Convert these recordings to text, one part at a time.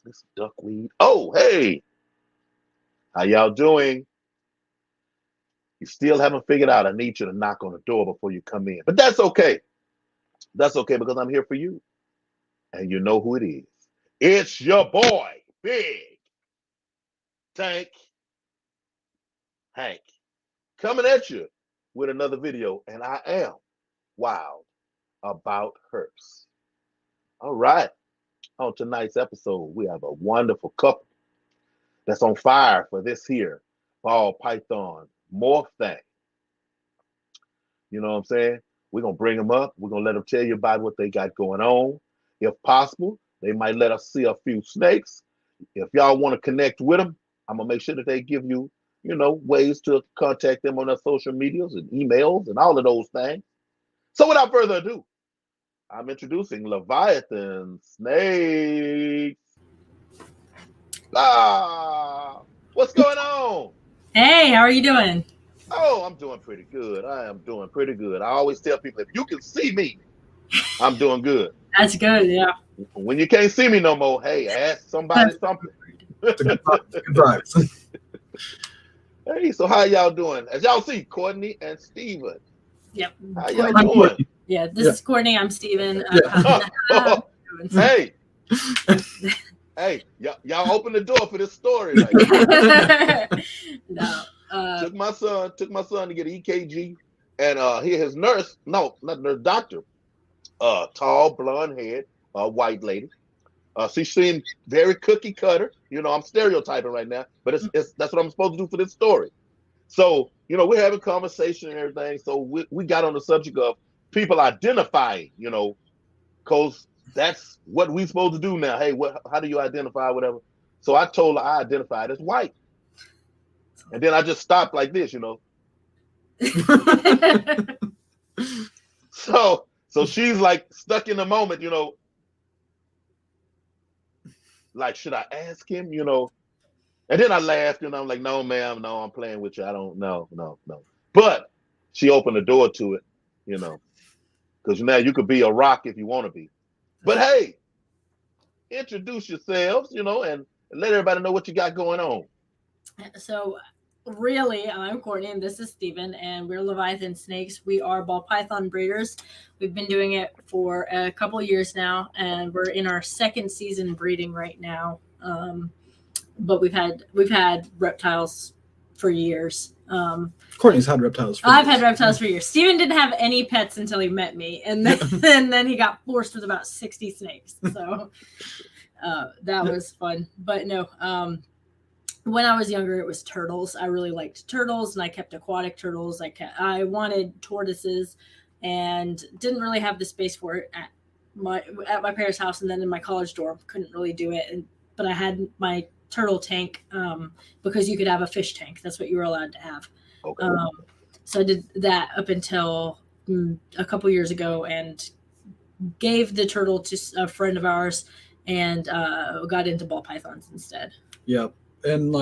This duckweed. Oh, hey, how y'all doing? You still haven't figured out. I need you to knock on the door before you come in, but that's okay. That's okay because I'm here for you, and you know who it is. It's your boy, Big Tank Hank, coming at you with another video, and I am wild about Herps. All right, on tonight's episode, we have a wonderful couple that's on fire for this here ball python morph thing. You know what I'm saying? We're gonna bring them up. We're gonna let them tell you about what they got going on. If possible, they might let us see a few snakes. If y'all want to connect with them, I'm gonna make sure that they give you, ways to contact them on their social medias and emails and all of those things. So without further ado, I'm introducing Leviathan Snakes. What's going on? Hey, how are you doing? Oh, I'm doing pretty good. I am doing pretty good. I always tell people if you can see me, I'm doing good. That's good, yeah. When you can't see me no more, hey, ask somebody something. Good vibes. Hey, so how y'all doing? As y'all see, Courtney and Steven. Yep. How y'all doing? Yeah, this is Courtney. I'm Steven. Hey. Hey, y'all open the door for this story. Right? No. Took my son to get an EKG, and his nurse, no, not nurse, doctor, tall, blonde head, white lady. She seemed very cookie cutter. I'm stereotyping right now, but it's that's what I'm supposed to do for this story. So, we're having conversation and everything. So we got on the subject of people identifying, because that's what we supposed to do now. Hey, how do you identify, whatever? So I told her I identified as white. And then I just stopped like this, So she's like stuck in the moment, like, should I ask him, And then I laughed and I'm like, no, ma'am, no, I'm playing with you. I don't know, no. But she opened the door to it, because now you could be a rock if you want to be. But hey, introduce yourselves, and let everybody know what you got going on. So, really, I'm Courtney and this is Steven, and we're Leviathan Snakes. We are ball python breeders. We've been doing it for a couple years now, and we're in our second season breeding right now. But we've had reptiles for years. Courtney's had reptiles I've had reptiles for years. Steven didn't have any pets until he met me, and then he got forced with about 60 snakes. So that was fun. But no, when I was younger, it was turtles. I really liked turtles, and I kept aquatic turtles. I wanted tortoises, and didn't really have the space for it at my parents' house, and then in my college dorm, couldn't really do it. But I had my turtle tank because you could have a fish tank. That's what you were allowed to have. Okay. So I did that up until a couple years ago, and gave the turtle to a friend of ours, and got into ball pythons instead. Yep. And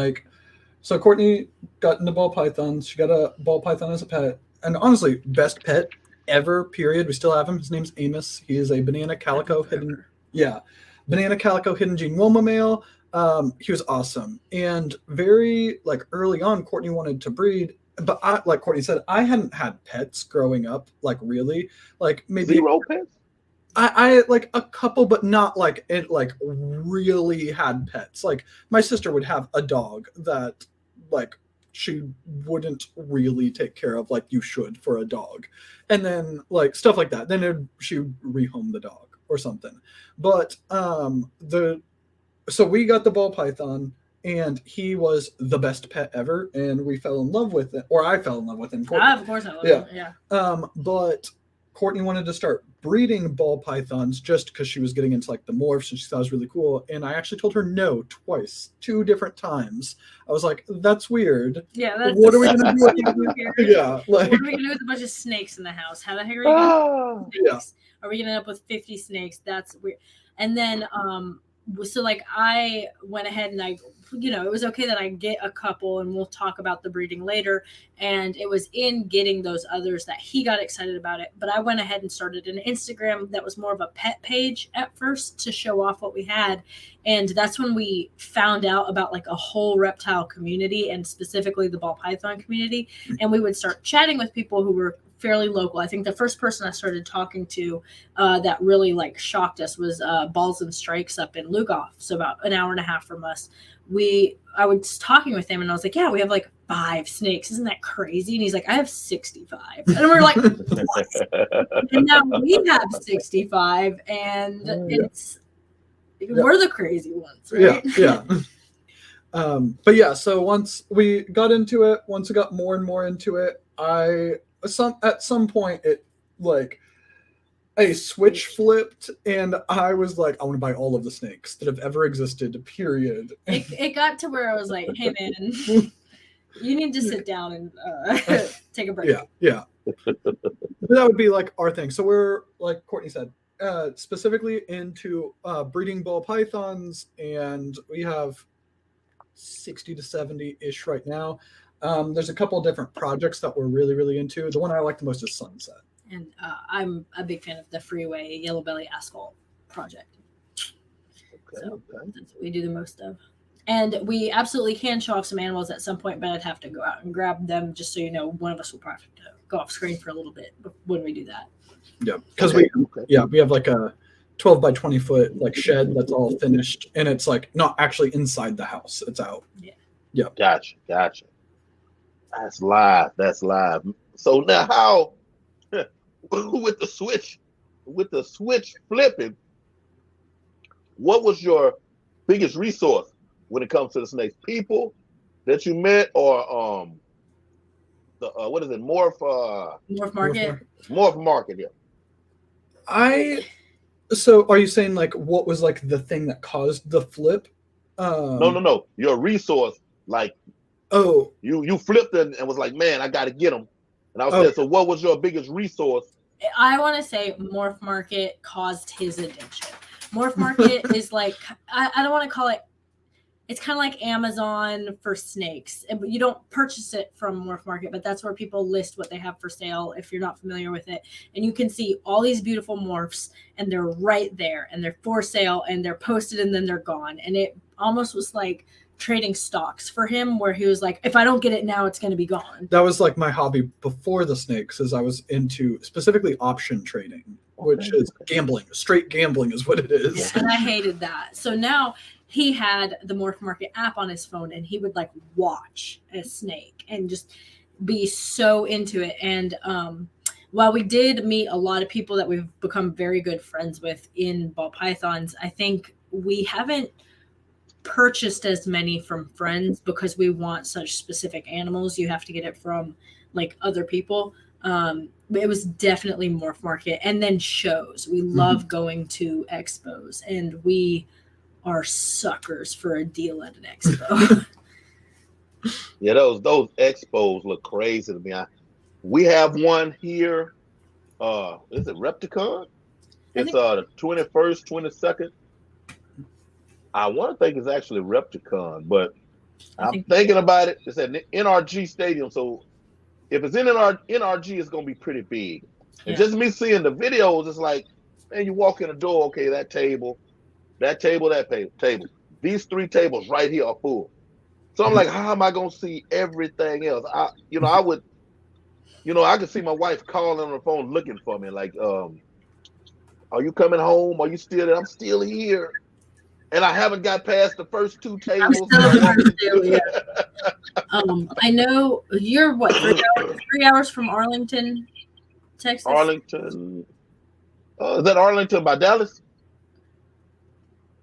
so Courtney got into ball pythons. She got a ball python as a pet. And honestly, best pet ever, period. We still have him. His name's Amos. He is a banana calico hidden gene Wilma male. He was awesome. And very early on, Courtney wanted to breed. But like Courtney said, I hadn't had pets growing up, really. Maybe zero pets? I a couple, but not really had pets. My sister would have a dog that she wouldn't really take care of you should for a dog. And then stuff like that. Then she would rehome the dog or something. But so we got the ball python, and he was the best pet ever, and we fell in love with it, or I fell in love with him. Of course I love him. Yeah. But Courtney wanted to start breeding ball pythons just because she was getting into the morphs, and she thought it was really cool. And I actually told her no twice, 2 different times. I was like, "That's weird. Yeah, what are we gonna do with yeah, what are we gonna do with a bunch of snakes in the house? How the heck are we gonna do snakes? Are we gonna end up with 50 snakes? That's weird." And then so like I went ahead and it was okay that I get a couple, and we'll talk about the breeding later. And it was in getting those others that he got excited about it. But I went ahead and started an Instagram that was more of a pet page at first to show off what we had. And that's when we found out about like a whole reptile community, and specifically the ball python community. And we would start chatting with people who were fairly local. I think the first person I started talking to that really like shocked us was Balls and Strikes up in Lugoff, so about an hour and a half from us. I was talking with him, and I was like, yeah, we have like 5 snakes. Isn't that crazy? And he's like, I have 65. And we're like, what? And now we have 65, and we're the crazy ones, right? Yeah. But yeah, so once we got into it, once we got more and more into it, at some point it like a switch flipped, and I was like, I want to buy all of the snakes that have ever existed, period. It got to where I was like, hey man, you need to sit down and take a break. Yeah. That would be like our thing. So we're, like Courtney said, specifically into breeding ball pythons, and we have 60 to 70-ish right now. There's a couple of different projects that we're really, really into. The one I like the most is Sunset. And I'm a big fan of the Freeway Yellow Belly Asphalt project. That's what we do the most of. And we absolutely can show off some animals at some point, but I'd have to go out and grab them, just so you know, one of us will probably have to go off screen for a little bit when we do that. Yeah, because we have like a 12 by 20 foot like shed that's all finished, and it's like not actually inside the house, it's out. Yeah. Gotcha. That's live. So now how with the switch flipping, what was your biggest resource when it comes to the snakes? People that you met, or the what is it, Morph Market? Morph Market, yeah. So are you saying like what was like the thing that caused the flip? No. Your resource, like, you flipped and was like, man, I got to get them. And I was saying, so what was your biggest resource? I want to say Morph Market caused his addiction. Morph Market is like, I don't want to call it, it's kind of like Amazon for snakes. You don't purchase it from Morph Market, but that's where people list what they have for sale if you're not familiar with it. And you can see all these beautiful morphs, and they're right there, and they're for sale, and they're posted, and then they're gone. And it almost was like trading stocks for him, where he was like, if I don't get it now, it's going to be gone. That was like my hobby before the snakes, as I was into specifically option trading, which is gambling. Straight gambling is what it is. Yeah, and I hated that. So now he had the Morph Market app on his phone, and he would like watch a snake and just be so into it. And while we did meet a lot of people that we've become very good friends with in ball pythons, I think we haven't purchased as many from friends because we want such specific animals. You have to get it from like other people. It was definitely Morph Market, and then shows. We love going to expos, and we are suckers for a deal at an expo. Yeah, those expos look crazy to me. We have one here. Is it Repticon? It's the 21st, 22nd. I want to think it's actually Repticon, but I'm thinking about it. It's at NRG Stadium, so if it's in NRG, it's gonna be pretty big. And just me seeing the videos, it's like, man, you walk in the door, okay, that table. These 3 tables right here are full. So I'm like, how am I gonna see everything else? I could see my wife calling on the phone looking for me, like, are you coming home? Are you still there? I'm still here. And I haven't got past the first 2 tables. I know you're 3 hours from Arlington, Texas? Arlington. Is that Arlington by Dallas?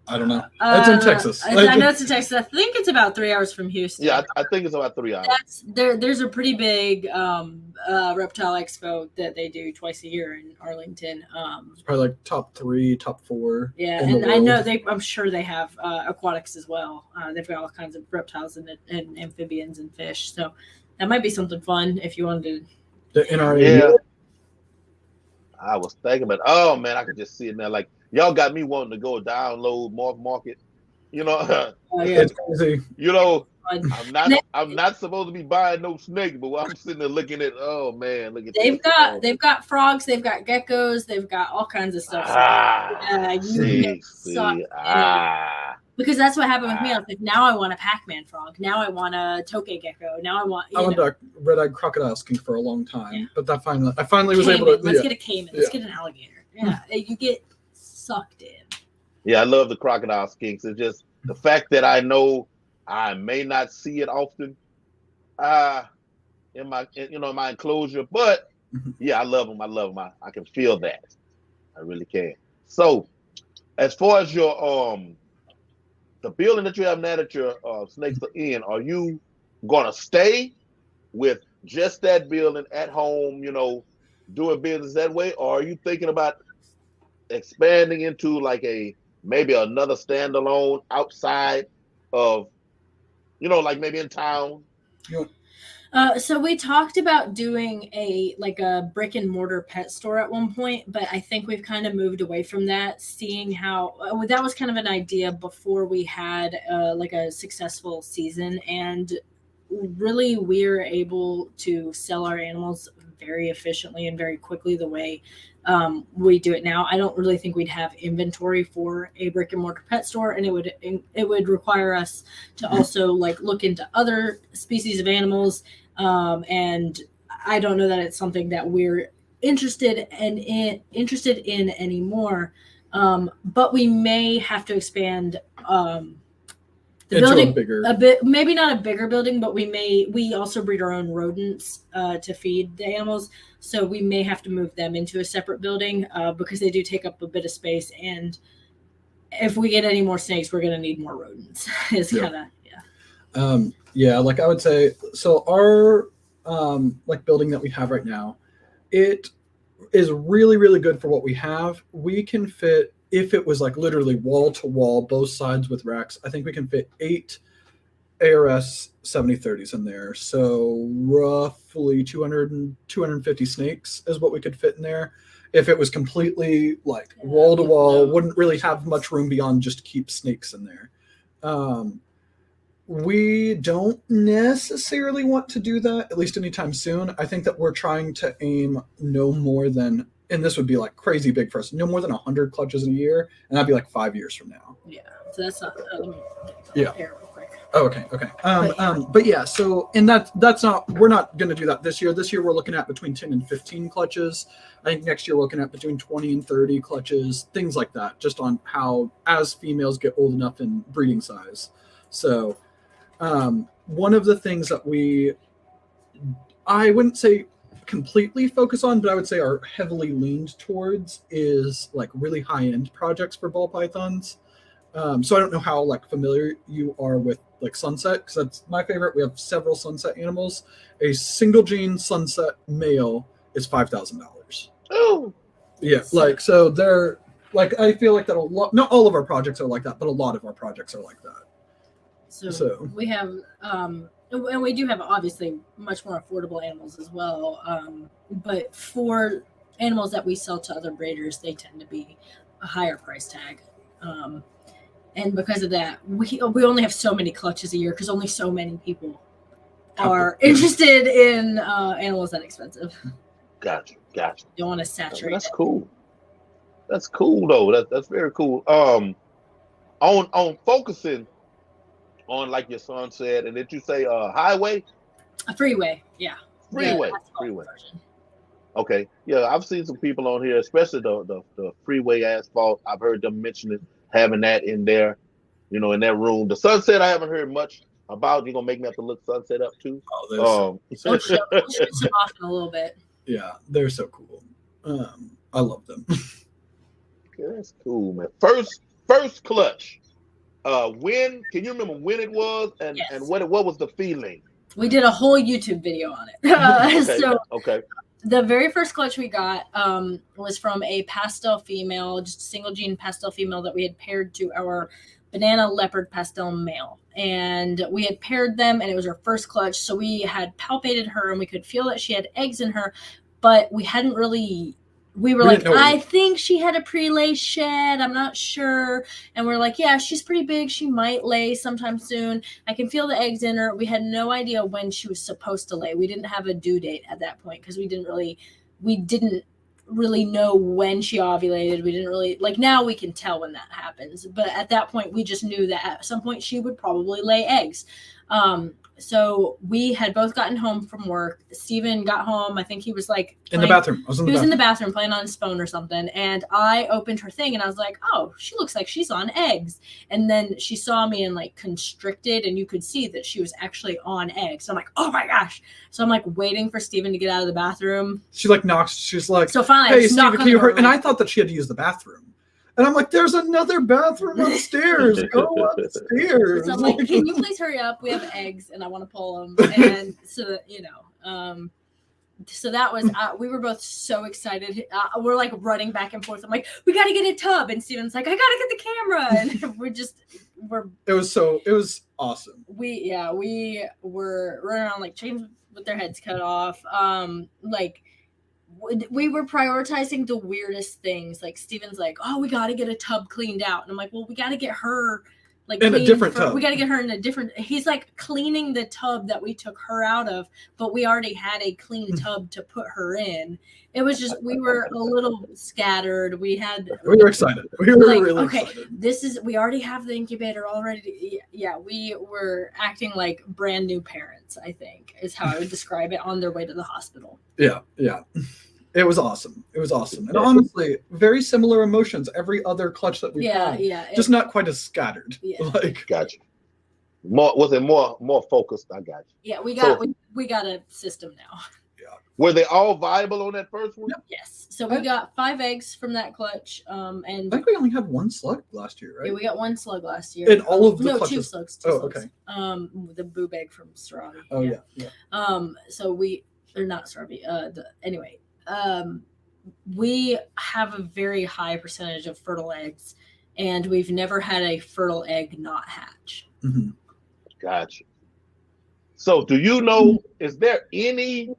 I don't know. It's in Texas. I know it's in Texas. I think it's about 3 hours from Houston. Yeah, I think it's about 3 hours. There's a pretty big reptile expo that they do twice a year in Arlington. It's probably like top 3, top 4. Yeah, and I know I'm sure they have aquatics as well. They've got all kinds of reptiles and amphibians and fish. So that might be something fun if you wanted to. The NRA. Yeah. I was thinking about, oh man, I could just see it now. Like y'all got me wanting to go download Morph Market. You know, Oh yeah, It's crazy. you know, fun. I'm And not I'm not supposed to be buying no snake, but while I'm sitting there looking at, oh man, look at they've this. got Oh, they've got frogs, they've got geckos, they've got all kinds of stuff. So you get sucked in it. Because that's what happened with me. I was like, now I want a Pac-Man frog. Now I want a Toke gecko. Now I want. I wanted a red-eyed crocodile skink for a long time, Yeah. but I finally was able to. Let's get a caiman. Let's get an alligator. Yeah, you get sucked in. Yeah, I love the crocodile skinks. It's just the fact that I know I may not see it often, in my in my enclosure. But yeah, I love them. I love them. I can feel that. I really can. So, as far as your the building that you have now that your snakes are in, are you gonna stay with just that building at home? Doing business that way, or are you thinking about expanding into like maybe another standalone outside of, like maybe in town? So we talked about doing a brick and mortar pet store at one point, but I think we've kind of moved away from that, seeing how that was kind of an idea before we had like a successful season, and really we're able to sell our animals very efficiently and very quickly the way we do it now. I don't really think we'd have inventory for a brick and mortar pet store, and it would require us to also like look into other species of animals. And I don't know that it's something that we're interested in anymore. But we may have to expand the Into building a bit, maybe not a bigger building, but we also breed our own rodents to feed the animals. So we may have to move them into a separate building because they do take up a bit of space. And if we get any more snakes, we're going to need more rodents. It's kind of, yeah, like I would say, so our like building that we have right now, it is really, really good for what we have. We can fit, if it was like literally wall to wall, both sides with racks, I think we can fit 8 ARS 7030s in there. So roughly 250 snakes is what we could fit in there. If it was completely like wall to wall, wouldn't really have much room beyond just to keep snakes in there. We don't necessarily want to do that, at least anytime soon. I think that we're trying to aim no more than, and this would be like crazy big for us, no more than 100 clutches in a year, and that'd be like 5 years from now. Yeah, so that's not. Yeah. Oh, okay. But yeah, so and that's not, we're not going to do that this year. This year we're looking at between 10 and 15 clutches. I think next year we're looking at between 20 and 30 clutches, things like that, just on how as females get old enough in breeding size. So one of the things that I wouldn't say completely focus on, but I would say are heavily leaned towards is like really high-end projects for ball pythons. So I don't know how like familiar you are with like sunset, because that's my favorite. We have several sunset animals. A single gene sunset male is $5,000. Oh, yeah, like so they're like, I feel like that a lot. Not all of our projects are like that, but a lot of our projects are like that. So we have, and we do have obviously much more affordable animals as well. But for animals that we sell to other breeders, they tend to be a higher price tag. And because of that, we only have so many clutches a year because only so many people are interested in animals that expensive. Gotcha. You don't want to saturate. That's cool. That's cool though. That's very cool. On focusing on like your son said, and did you say highway? A freeway, yeah. Freeway. Okay, yeah, I've seen some people on here, especially the freeway asphalt. I've heard them mentioning having that in there, in that room. The sunset I haven't heard much about. You're gonna make me have to look sunset up too. We'll shoot some off in a little bit. Yeah, they're so cool. I love them. Okay, that's cool, man. First clutch. When can you remember when it was and what was the feeling? We did a whole YouTube video on it. Okay. The very first clutch we got was from a pastel female, just a single gene pastel female that we had paired to our banana leopard pastel male. And we had paired them, and it was our first clutch. So we had palpated her, and we could feel that she had eggs in her, but we hadn't really we were like, I think she had a pre-lay shed. I'm not sure. And we're like, yeah, she's pretty big. She might lay sometime soon. I can feel the eggs in her. We had no idea when she was supposed to lay. We didn't have a due date at that point because we didn't really know when she ovulated. We didn't really, like, now we can tell when that happens. But at that point, we just knew that at some point she would probably lay eggs. So we had both gotten home from work. Steven got home. I think he was like in the bathroom. He was in the bathroom playing on his phone or something. And I opened her thing and I was like, oh, she looks like she's on eggs. And then she saw me and like constricted, and you could see that she was actually on eggs. So I'm like, oh my gosh. So I'm like waiting for Steven to get out of the bathroom. She like knocks. She's like, so finally, hey, Steven, can you hurry? And I thought that she had to use the bathroom. And I'm like, there's another bathroom upstairs. Go upstairs. So I'm like, can you please hurry up? We have eggs and I want to pull them. And so, so that was, we were both so excited. We're like running back and forth. I'm like, we got to get a tub. And Steven's like, I got to get the camera. And it was awesome. We were running around like chickens with their heads cut off. We were prioritizing the weirdest things. Like Steven's like, oh, we got to get a tub cleaned out. And I'm like, well, we got to get her like in a different tub. We got to get her in a different, he's like cleaning the tub that we took her out of, but we already had a clean tub to put her in. It was just, we were a little scattered. We were excited. We were like, really okay, excited. We already have the incubator already. Yeah. We were acting like brand new parents, I think is how I would describe it, on their way to the hospital. Yeah. It was awesome. And honestly, very similar emotions. Every other clutch that we had. Yeah. Just not quite as scattered. Yeah. Like, gotcha. Was it more focused? I got you. Yeah, we got a system now. Yeah. Were they all viable on that first one? Yep. Yes. So we got 5 eggs from that clutch. And I think we only had 1 slug last year, right? Yeah, we got 1 slug last year. And all of the clutches. 2 slugs. Okay. The boob egg from Sarabi. Oh yeah. So they're not Sarabi. Anyway. We have a very high percentage of fertile eggs, and we've never had a fertile egg not hatch. Mm-hmm. Gotcha. So do you know, is there any,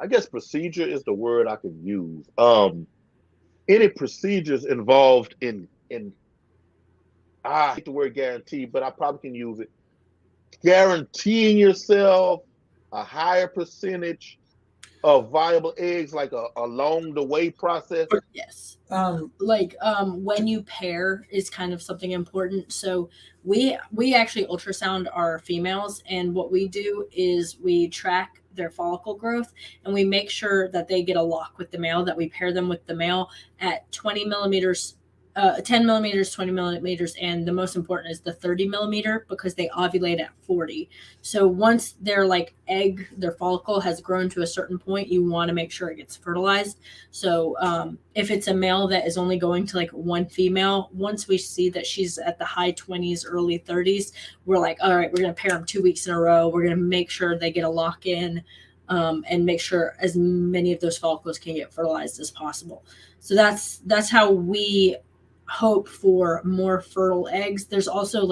I guess procedure is the word I could use, any procedures involved in I hate the word guarantee, but I probably can use it, guaranteeing yourself a higher percentage of viable eggs, like along the way process? Yes. When you pair is kind of something important. So we actually ultrasound our females, and what we do is we track their follicle growth, and we make sure that they get a lock with the male, that we pair them with the male at 20 millimeters, 10 millimeters, 20 millimeters, and the most important is the 30 millimeter, because they ovulate at 40. So once their their follicle has grown to a certain point, you want to make sure it gets fertilized. So if it's a male that is only going to 1 female, once we see that she's at the high 20s, early 30s, we're like, all right, we're going to pair them 2 weeks in a row. We're going to make sure they get a lock in, and make sure as many of those follicles can get fertilized as possible. So that's how we hope for more fertile eggs. There's also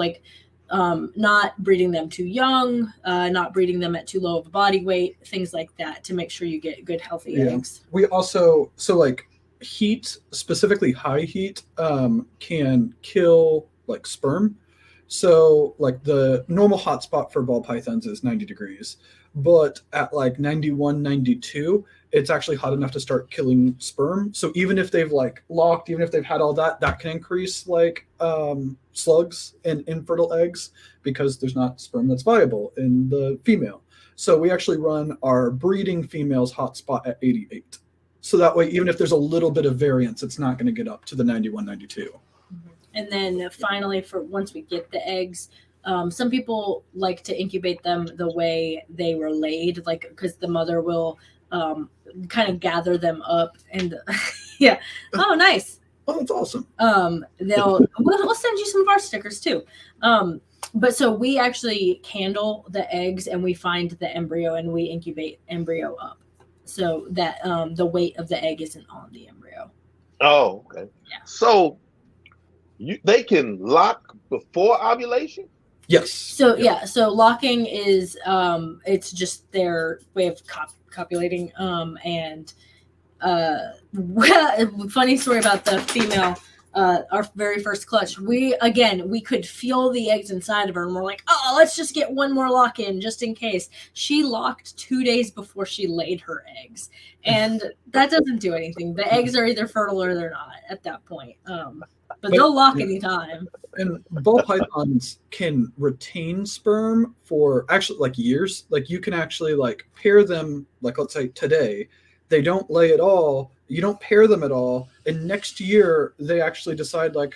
not breeding them too young, not breeding them at too low of a body weight, things like that, to make sure you get good healthy eggs. We also, heat, specifically high heat, can kill sperm. So the normal hotspot for ball pythons is 90 degrees, but at 91, 92, it's actually hot enough to start killing sperm. So even if they've locked, even if they've had all that can increase slugs and infertile eggs, because there's not sperm that's viable in the female. So we actually run our breeding females hotspot at 88. So that way, even if there's a little bit of variance, it's not going to get up to the 91, 92. And then finally, for once we get the eggs, some people like to incubate them the way they were laid, because the mother will kind of gather them up and yeah. Oh, nice. Oh, that's awesome. We'll send you some of our stickers too. But so we actually candle the eggs, and we find the embryo, and we incubate embryo up, so that the weight of the egg isn't on the embryo. Oh, okay. Yeah. So they can lock before ovulation? Yes. So yeah. So locking is it's just their way of copulating, and funny story about the female. Our very first clutch, we could feel the eggs inside of her, and we're like, oh, let's just get one more lock in just in case. She locked 2 days before she laid her eggs, and that doesn't do anything. The eggs are either fertile or they're not at that point. But they'll lock anytime. And ball pythons can retain sperm for actually like years. Like you can actually like pair them, like let's say today, they don't lay at all. You don't pair them at all. And next year they actually decide like,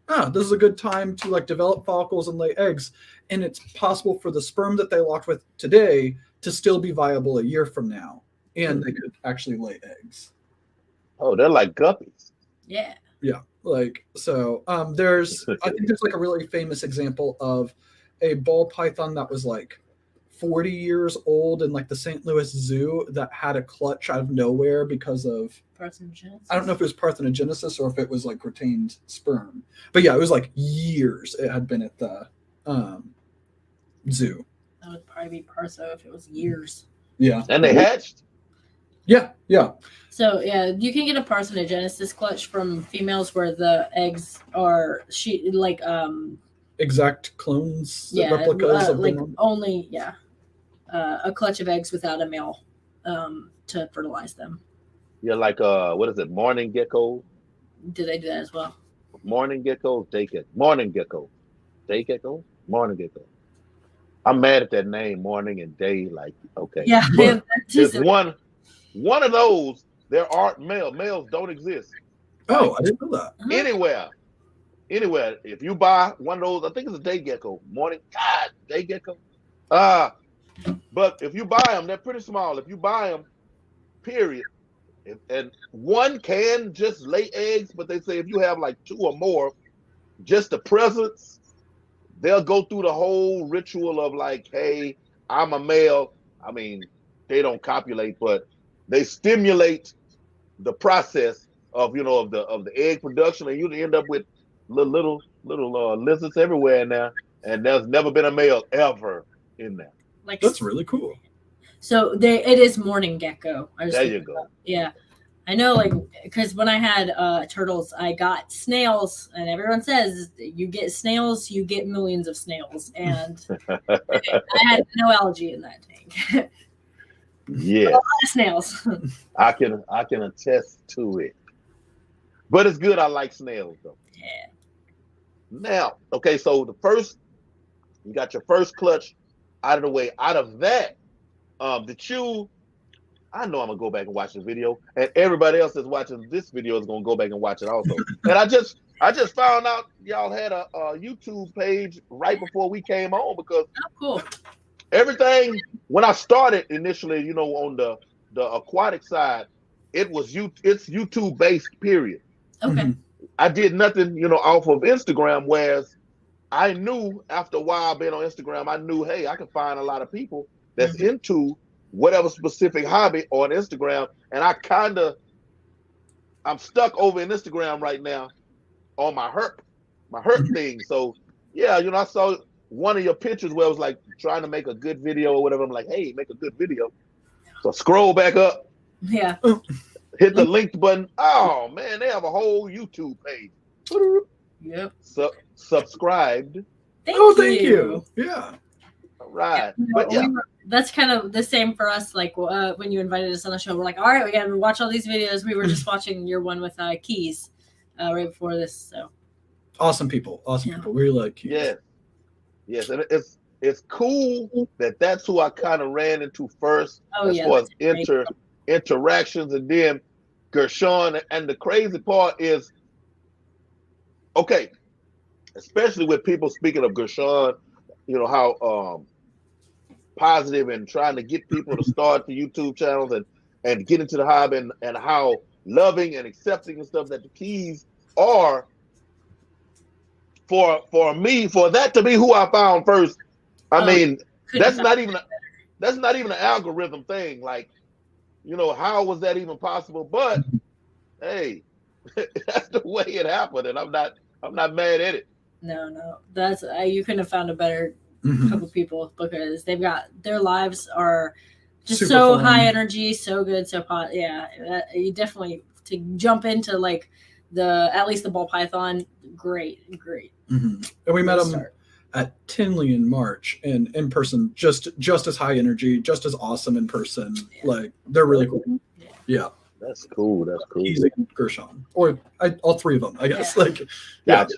this is a good time to like develop follicles and lay eggs. And it's possible for the sperm that they locked with today to still be viable a year from now. And they could actually lay eggs. Oh, they're like guppies. Yeah. Yeah. Like, so I think there's like a really famous example of a ball python that was like 40 years old in like the St. Louis Zoo that had a clutch out of nowhere because of parthenogenesis. I don't know if it was parthenogenesis or if it was like retained sperm. But yeah, it was like years it had been at the zoo. That would probably be partho if it was years. Yeah. And they hatched? Yeah, yeah. So yeah, you can get a parthenogenesis clutch from females where the eggs are exact clones, replicas of like them. Only a clutch of eggs without a male to fertilize them. Yeah, like what is it, morning gecko? Do they do that as well? Morning gecko, day gecko, morning gecko, day gecko, morning gecko. I'm mad at that name, morning and day. Like, okay, yeah, it's one of those. There aren't males don't exist. Oh, I didn't know that. Anywhere. If you buy one of those, I think it's a day gecko, day gecko. But if you buy them, they're pretty small. If you buy them, period. And one can just lay eggs, but they say if you have like 2 or more, just the presence, they'll go through the whole ritual of like, hey, I'm a male. I mean, they don't copulate, but they stimulate the process of the egg production, and you end up with little lizards everywhere in there, and there's never been a male ever in there. Like that's really cool. So it is morning gecko. There you go. Yeah, I know. Like because when I had turtles, I got snails, and everyone says you get snails, you get millions of snails, and I had no algae in that tank. Yeah, a lot of snails. I can attest to it, but it's good. I like snails though. Yeah. Now, okay, so you got your first clutch out of the way. Out of that, I know I'm gonna go back and watch this video, and everybody else that's watching this video is gonna go back and watch it also. And I just found out y'all had a YouTube page right before we came on because cool. Everything when I started initially, on the aquatic side, it's YouTube based, period. Okay. I did nothing, off of Instagram, whereas I knew after a while being on Instagram, I knew, hey, I can find a lot of people that's into whatever specific hobby on Instagram. And I'm stuck over in Instagram right now on my Herp thing. So yeah, I saw one of your pictures where it was like trying to make a good video or whatever. I'm like, hey, make a good video. So scroll back up. Yeah. Hit the linked button. Oh man, they have a whole YouTube page. Yep. Subscribed. Thank you. Yeah. All right. But yeah. That's kind of the same for us. Like when you invited us on the show, we're like, all right, we got to watch all these videos. We were just watching your one with Keys right before this. So awesome people. We really like Keys. Yeah. Yes, and it's cool that's who I kind of ran into first as far as interactions, and then Gershon. And the crazy part is, okay, especially with people speaking of Gershon, how positive and trying to get people to start the YouTube channels and get into the hobby, and how loving and accepting and stuff that the Keys are. For me, for that to be who I found first, I mean, that's not even an algorithm thing. Like, how was that even possible? But hey, that's the way it happened, and I'm not mad at it. No, that's you couldn't have found a better couple people, because they've got their lives are Just super so fun. high energy, so good, so hot. Yeah, you definitely to jump into like at least the ball python. Great. And we met Good him start. at Tinley in March, and in person, just as high energy, just as awesome in person. Yeah. Like they're really cool. Yeah. That's cool. That's cool. Easy Gershon, or all three of them, I guess. Yeah. Like, Gotcha.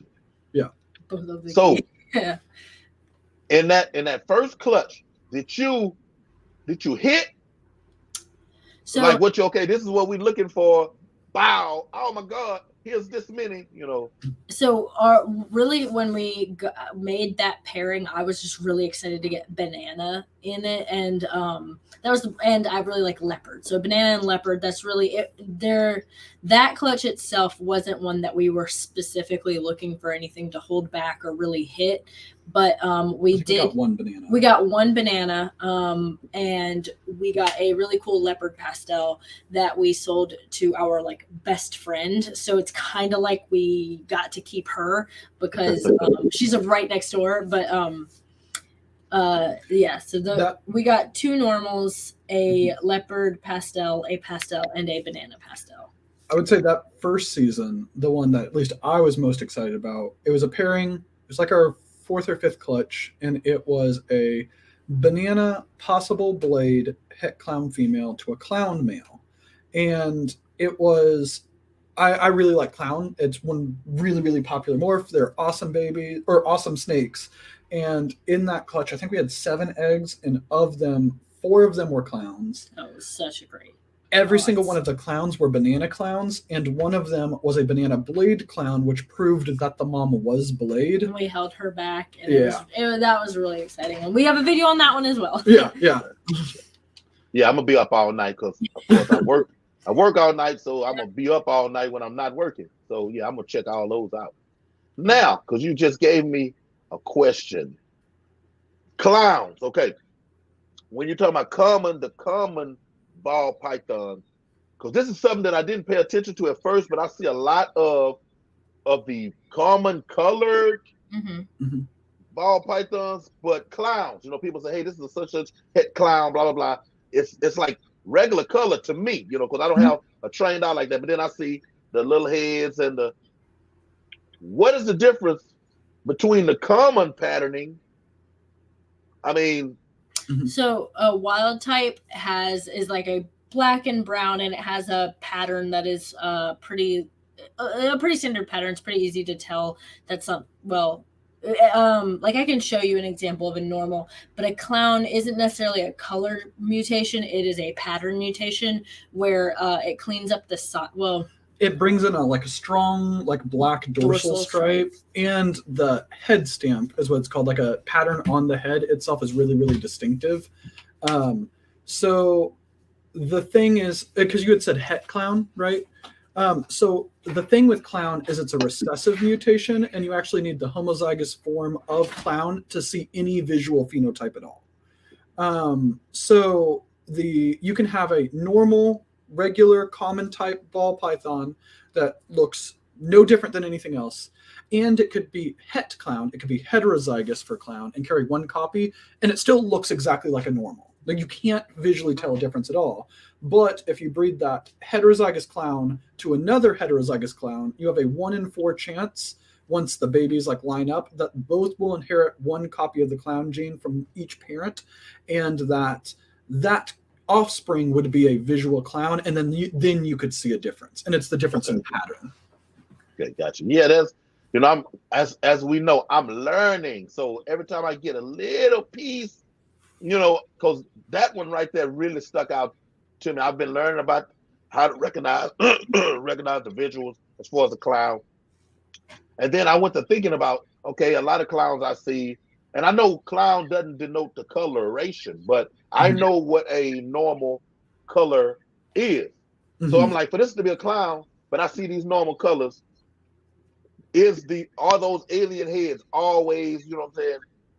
Both of the So yeah. in that first clutch, did you hit? So Like what you okay? This is what we're looking for. Wow! Oh my God! Here's this many. You know. So, really, when we made that pairing, I was just really excited to get banana in it, and I really like leopard. So, banana and leopard. That's really it. That clutch itself wasn't one that we were specifically looking for anything to hold back or really hit, but we got one banana. We got one banana, and we got a really cool leopard pastel that we sold to our like best friend. So it's kind of like we got to keep her because she's right next door. But yeah. So we got two normals, a leopard pastel, a pastel, and a banana pastel. I would say that first season, the one that at least I was most excited about, it was a pairing. It was like our fourth or fifth clutch, and it was a banana possible blade het clown female to a clown male. And it was, I really like clown. It's one really, really popular morph. They're awesome babies, or awesome snakes. And in that clutch, I think we had 7 eggs, and of them, 4 of them were clowns. That was such a great. Every single one of the clowns were banana clowns, and one of them was a banana blade clown, which proved that the mom was blade. And we held her back. And that was really exciting. And we have a video on that one as well. Yeah. Yeah, I'm gonna be up all night because of course I work all night, so I'm gonna be up all night when I'm not working. So yeah, I'm gonna check all those out. Now, because you just gave me a question. Clowns, okay. When you're talking about the common ball python, because this is something that I didn't pay attention to at first, but I see a lot of the common colored ball pythons, but clowns. You know, people say, "Hey, this is a such het clown," blah blah blah. It's like regular color to me, you know, because I don't have a trained eye like that. But then I see the little heads and the. What is the difference between the common patterning? I mean. So a wild type is like a black and brown, and it has a pattern that is a pretty standard pattern. It's pretty easy to tell that's not like I can show you an example of a normal, but a clown isn't necessarily a color mutation. It is a pattern mutation where it cleans up the side. Well, it brings in a strong black dorsal stripe, and the head stamp is what it's called. Like a pattern on the head itself is really, really distinctive. So the thing is, because you had said het clown, right? So the thing with clown is it's a recessive mutation, and you actually need the homozygous form of clown to see any visual phenotype at all. So you can have a normal, regular, common type ball python that looks no different than anything else, and it could be het clown. It could be heterozygous for clown and carry one copy, and it still looks exactly like a normal. Like, you can't visually tell a difference at all. But if you breed that heterozygous clown to another heterozygous clown, you have a 1 in 4 chance, once the babies line up, that both will inherit one copy of the clown gene from each parent, and that offspring would be a visual clown, and then you could see a difference, and it's the difference in pattern. Okay, gotcha. Yeah, that's, I'm as we know, I'm learning. So every time I get a little piece, because that one right there really stuck out to me. I've been learning about how to recognize the visuals as far as the clown, and then I went to thinking about, okay, a lot of clowns I see, and I know clown doesn't denote the coloration, but I know what a normal color is. So I'm like, for this to be a clown, but I see these normal colors, are those alien heads always,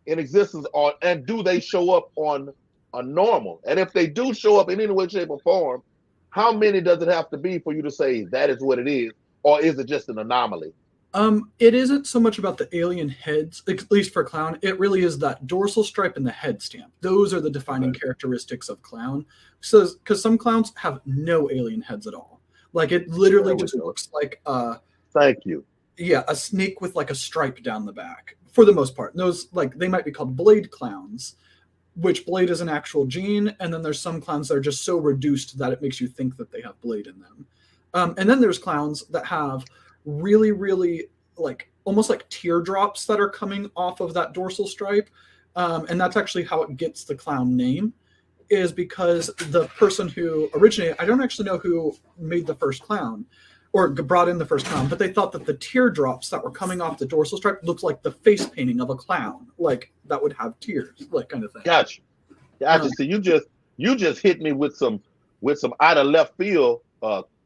in existence, and do they show up on a normal? And if they do show up in any way, shape, or form, how many does it have to be for you to say that is what it is, or is it just an anomaly? It isn't so much about the alien heads, at least for clown. It really is that dorsal stripe and the head stamp. Those are the defining characteristics of clown. So, because some clowns have no alien heads at all. Like it literally just looks like Thank you. Yeah, a snake with like a stripe down the back for the most part. Those like they might be called blade clowns, which blade is an actual gene, and then there's some clowns that are just so reduced that it makes you think that they have blade in them. And then there's clowns that have really, really like almost like teardrops that are coming off of that dorsal stripe. And that's actually how it gets the clown name, is because the person who originated, I don't actually know who made the first clown or brought in the first clown, but they thought that the teardrops that were coming off the dorsal stripe looked like the face painting of a clown, like that would have tears, like kind of thing. Gotcha. So you just hit me with some out of left field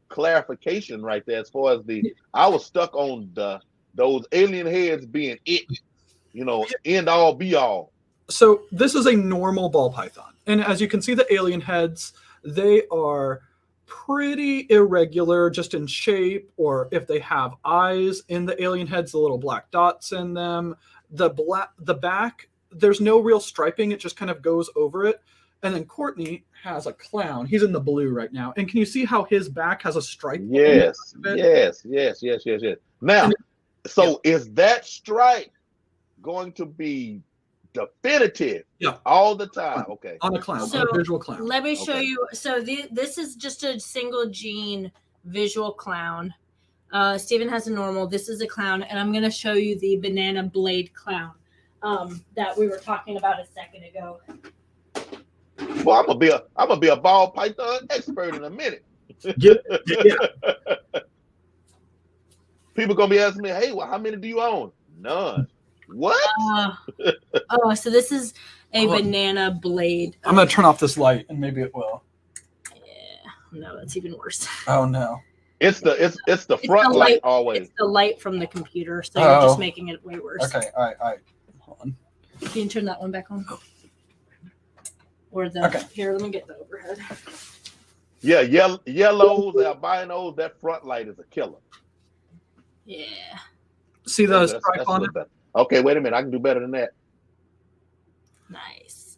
clarification right there. As far as I was stuck on those alien heads being it, end all be all. So this is a normal ball python, and as you can see, the alien heads, they are pretty irregular just in shape, or if they have eyes in the alien heads, the little black dots in them. The back, there's no real striping, it just kind of goes over it. And then Courtney has a clown. He's in the blue right now. And can you see how his back has a stripe? Yes. Now, is that stripe going to be definitive all the time? Okay. On a clown, so on a visual clown. Let me show you. So this is just a single gene visual clown. Steven has a normal. This is a clown. And I'm going to show you the banana blade clown that we were talking about a second ago. Well, I'm gonna be a ball python expert in a minute. Yeah. People gonna be asking me, "Hey, well, how many do you own?" None. What? So this is a banana blade. I'm gonna turn off this light, and maybe it will. Yeah. No, that's even worse. Oh no. It's the front light always. It's the light from the computer, so you're just making it way worse. Okay. All right. Hold on. Can you turn that one back on? Or here, let me get the overhead. Yeah, yellows, albinos, that front light is a killer. Yeah. See the stripe on it? Okay, wait a minute. I can do better than that. Nice.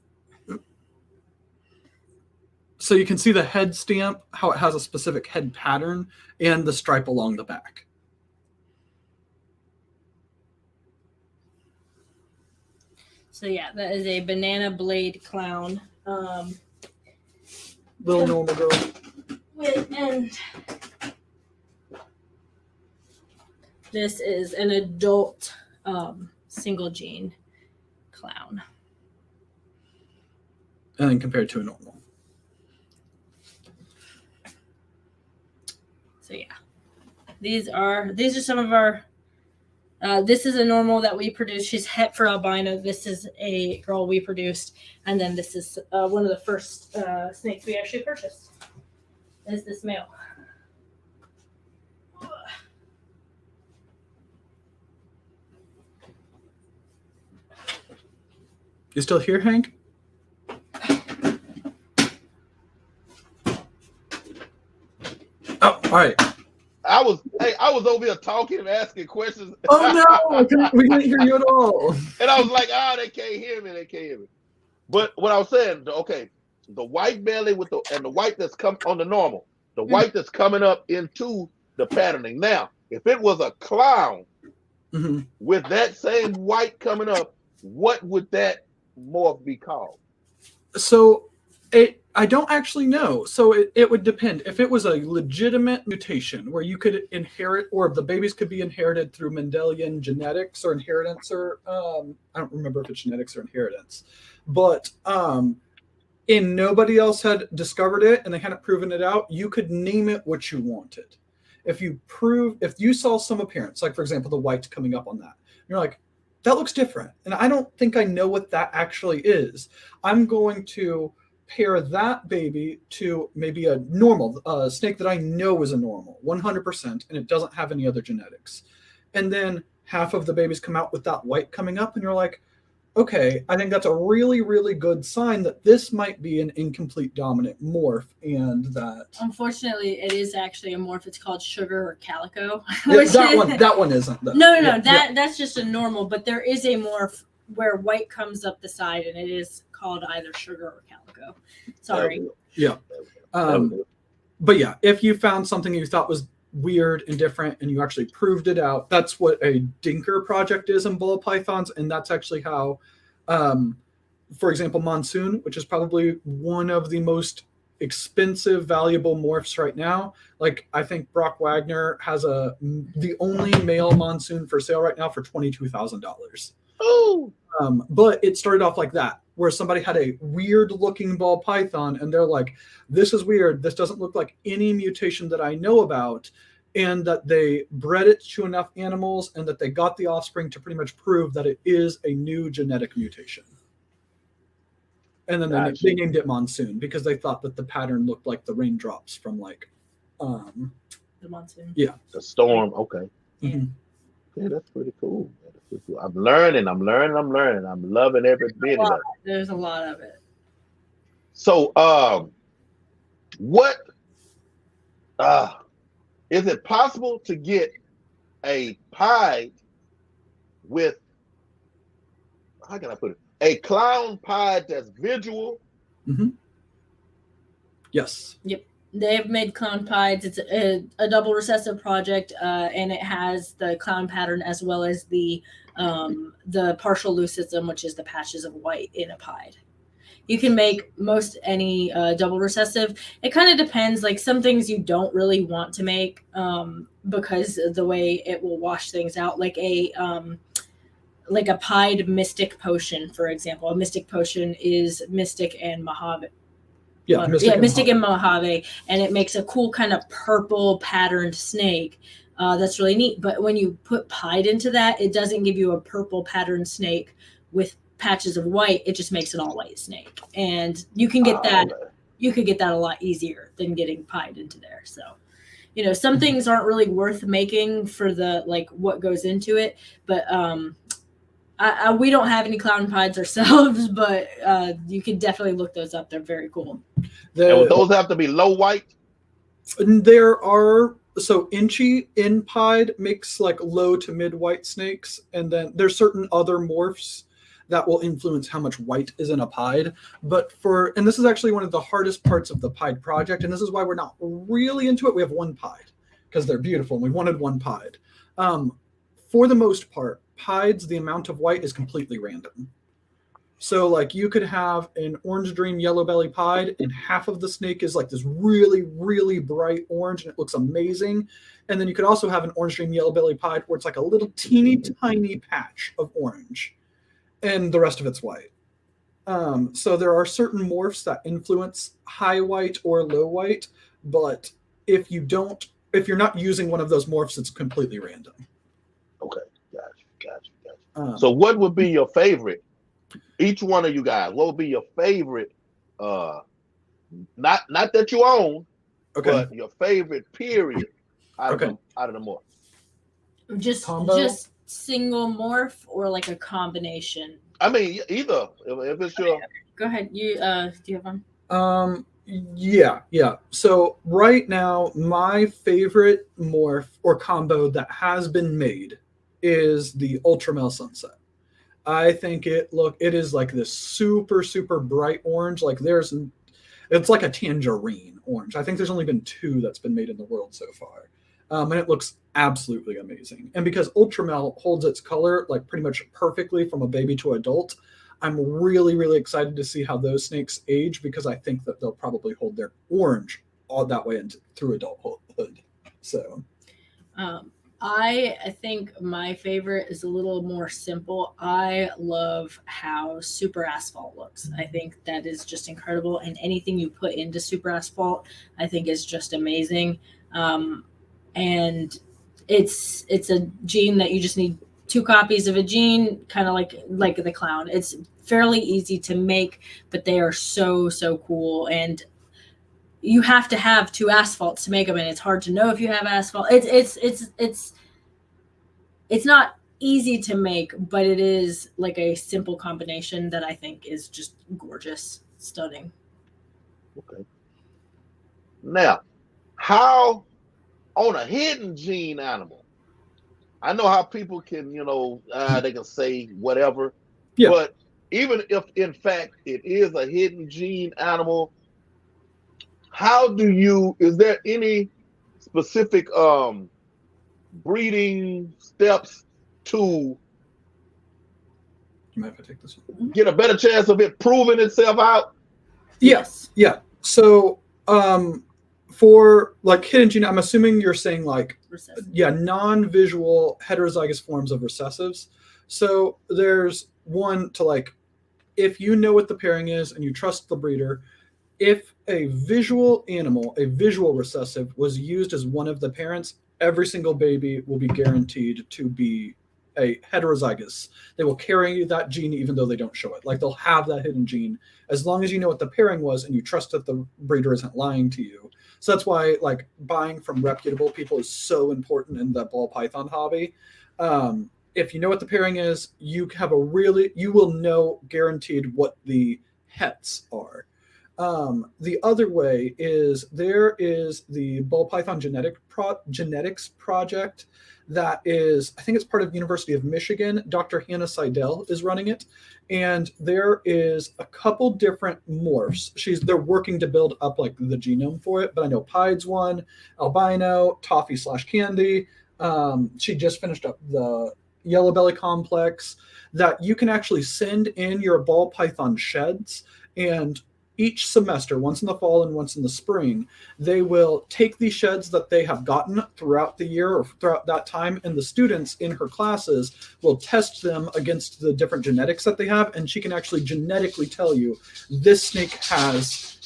So you can see the head stamp, how it has a specific head pattern, and the stripe along the back. So yeah, that is a banana blade clown. Little normal girl. And this is an adult single gene clown. And then compared to a normal. So yeah, these are some of our. This is a normal that we produced. She's het for albino. This is a girl we produced, and then this is one of the first snakes we actually purchased. Is this male? You still here, Hank? Oh, all right. I was over here talking and asking questions. Oh no, we didn't hear you at all. And I was like, they can't hear me. But what I was saying, okay, the white belly and the white that's come on the normal, the white that's coming up into the patterning. Now, if it was a clown with that same white coming up, what would that morph be called? So I don't actually know. So it would depend. If it was a legitimate mutation where you could inherit, or the babies could be inherited through Mendelian genetics or inheritance, or I don't remember if it's genetics or inheritance, but and nobody else had discovered it and they hadn't proven it out, you could name it what you wanted. If you saw some appearance, like for example, the white coming up on that, you're like, that looks different. And I don't think I know what that actually is. I'm going to pair that baby to maybe a normal snake that I know is a normal 100%, and it doesn't have any other genetics. And then half of the babies come out with that white coming up, and you're like, okay, I think that's a really, really good sign that this might be an incomplete dominant morph, and that Unfortunately, it is actually a morph. It's called sugar or calico. that one isn't. Though. No. Yeah. That's just a normal. But there is a morph where white comes up the side, and it is called either sugar or calico. Sorry. Yeah. But yeah, if you found something you thought was weird and different and you actually proved it out, that's what a dinker project is in ball pythons. And that's actually how, for example, Monsoon, which is probably one of the most expensive, valuable morphs right now. Like, I think Brock Wagner has the only male Monsoon for sale right now for $22,000. Oh, but it started off like that, where somebody had a weird looking ball python and they're like, this is weird. This doesn't look like any mutation that I know about. And that they bred it to enough animals and that they got the offspring to pretty much prove that it is a new genetic mutation. And then they named it Monsoon because they thought that the pattern looked like the raindrops from like the monsoon. Yeah. The storm. Okay. Mm-hmm. Yeah, that's pretty cool. I'm learning. I'm loving every bit of it. There's a lot of it. So, what is it possible to get a pied with, how can I put it? A clown pied that's visual? Mm-hmm. Yes. Yep. They've made clown pieds. It's a double recessive project, and it has the clown pattern as well as the partial leucism, which is the patches of white in a pied. You can make most any double recessive. It kind of depends. Like, some things you don't really want to make because of the way it will wash things out. Like a pied mystic potion, for example. A mystic potion is mystic and Mojave. Mystic and Mojave, and it makes a cool kind of purple patterned snake. That's really neat. But when you put pied into that, it doesn't give you a purple patterned snake with patches of white. It just makes an all white snake, and you can get that. You could get that a lot easier than getting pied into there. So, some things aren't really worth making for the what goes into it. But we don't have any clown pieds ourselves, but you can definitely look those up. They're very cool. And would those have to be low white? There are, so Inchy in pied makes like low to mid white snakes, and then there's certain other morphs that will influence how much white is in a pied. And this is actually one of the hardest parts of the pied project, and this is why we're not really into it. We have one pied because they're beautiful, and we wanted one pied. For the most part, pieds, the amount of white is completely random. So like you could have an orange dream yellow belly pied and half of the snake is like this really, really bright orange and it looks amazing. And then you could also have an orange dream yellow belly pied where it's like a little teeny tiny patch of orange and the rest of it's white. So there are certain morphs that influence high white or low white, but if you're not using one of those morphs, it's completely random. Okay, gotcha. So what would be your favorite? Each one of you guys, what would be your favorite? Not that you own, but your favorite period out of the morph. Just single morph or like a combination. I mean, either. If it's your. Go ahead. You do you have one? Yeah. So right now, my favorite morph or combo that has been made is the Ultramel Sunset. I think it is like this super, super bright orange. Like it's like a tangerine orange. I think there's only been 2 that's been made in the world so far. And it looks absolutely amazing. And because Ultramel holds its color like pretty much perfectly from a baby to adult, I'm really, really excited to see how those snakes age because I think that they'll probably hold their orange all that way through adulthood. So, I think my favorite is a little more simple. I love how Super Asphalt looks. I think that is just incredible. And anything you put into Super Asphalt, I think is just amazing. And it's a gene that you just need 2 copies of a gene, kind of like the clown. It's fairly easy to make, but they are so, so cool. And you have to have 2 asphalts to make them, and it's hard to know if you have asphalt. It's not easy to make, but it is like a simple combination that I think is just gorgeous, stunning. Okay. Now, how on a hidden gene animal? I know how people can, they can say whatever, Yeah. but even if in fact it is a hidden gene animal, is there any specific breeding steps to You mind if I take this? get a better chance of it proving itself out? Yes. Yeah. So, for like hidden gene, I'm assuming you're saying like, Recessive. yeah, non-visual heterozygous forms of recessives. So there's one to like, if you know what the pairing is and you trust the breeder, if a visual animal, a visual recessive, was used as one of the parents, every single baby will be guaranteed to be a heterozygous. They will carry that gene even though they don't show it. Like they'll have that hidden gene as long as you know what the pairing was and you trust that the breeder isn't lying to you. So that's why like buying from reputable people is so important in the ball python hobby. If you know what the pairing is, you will know guaranteed what the hets are. The other way is there is the ball python genetics project that is, I think it's part of University of Michigan. Dr. Hannah Seidel is running it. And there is a couple different morphs. They're working to build up like the genome for it, but I know Pied's one, albino, toffee/candy. She just finished up the yellow belly complex that you can actually send in your ball python sheds, and each semester, once in the fall and once in the spring, they will take these sheds that they have gotten throughout the year or throughout that time, and the students in her classes will test them against the different genetics that they have, and she can actually genetically tell you this snake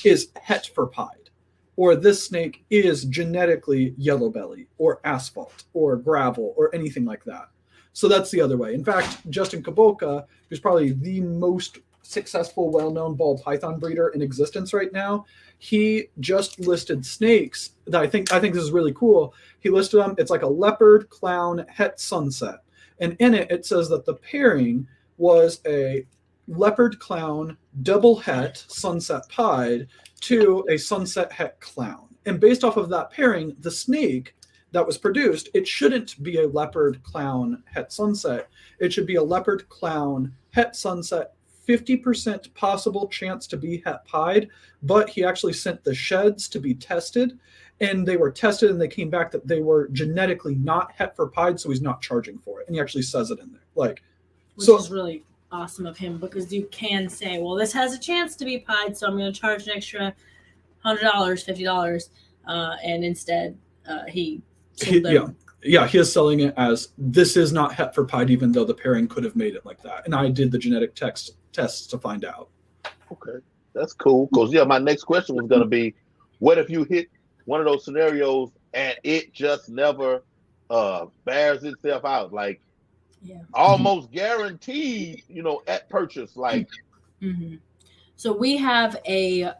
is het for pied, or this snake is genetically yellow belly or asphalt or gravel or anything like that. So that's the other way. In fact, Justin Kabolka, who's probably the most successful, well-known ball python breeder in existence right now, he just listed snakes that I think this is really cool. He listed them. It's like a leopard, clown, het sunset, and in it says that the pairing was a leopard clown double het sunset pied to a sunset het clown, and based off of that pairing, the snake that was produced, it shouldn't be a leopard clown het sunset. It should be a leopard clown het sunset, 50% possible chance to be het pied, but he actually sent the sheds to be tested, and they were tested and they came back that they were genetically not het for pied, so he's not charging for it. And he actually says it in there. Which is really awesome of him, because you can say, well, this has a chance to be pied, so I'm going to charge an extra $100, $50, and instead he is selling it as this is not het for pied, even though the pairing could have made it like that. And I did the genetic tests to find out. Okay, that's cool. Because my next question was going to be, what if you hit one of those scenarios and it just never bears itself out, like almost guaranteed, at purchase, like. Mm-hmm. So we have a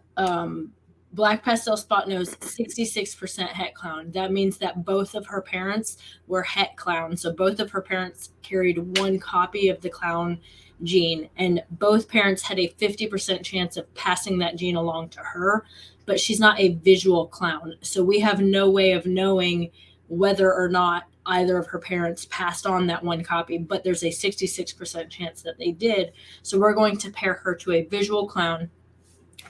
black pastel spot nose, 66% het clown. That means that both of her parents were het clown. So both of her parents carried one copy of the clown gene, and both parents had a 50% chance of passing that gene along to her, but she's not a visual clown. So we have no way of knowing whether or not either of her parents passed on that one copy, but there's a 66% chance that they did. So we're going to pair her to a visual clown.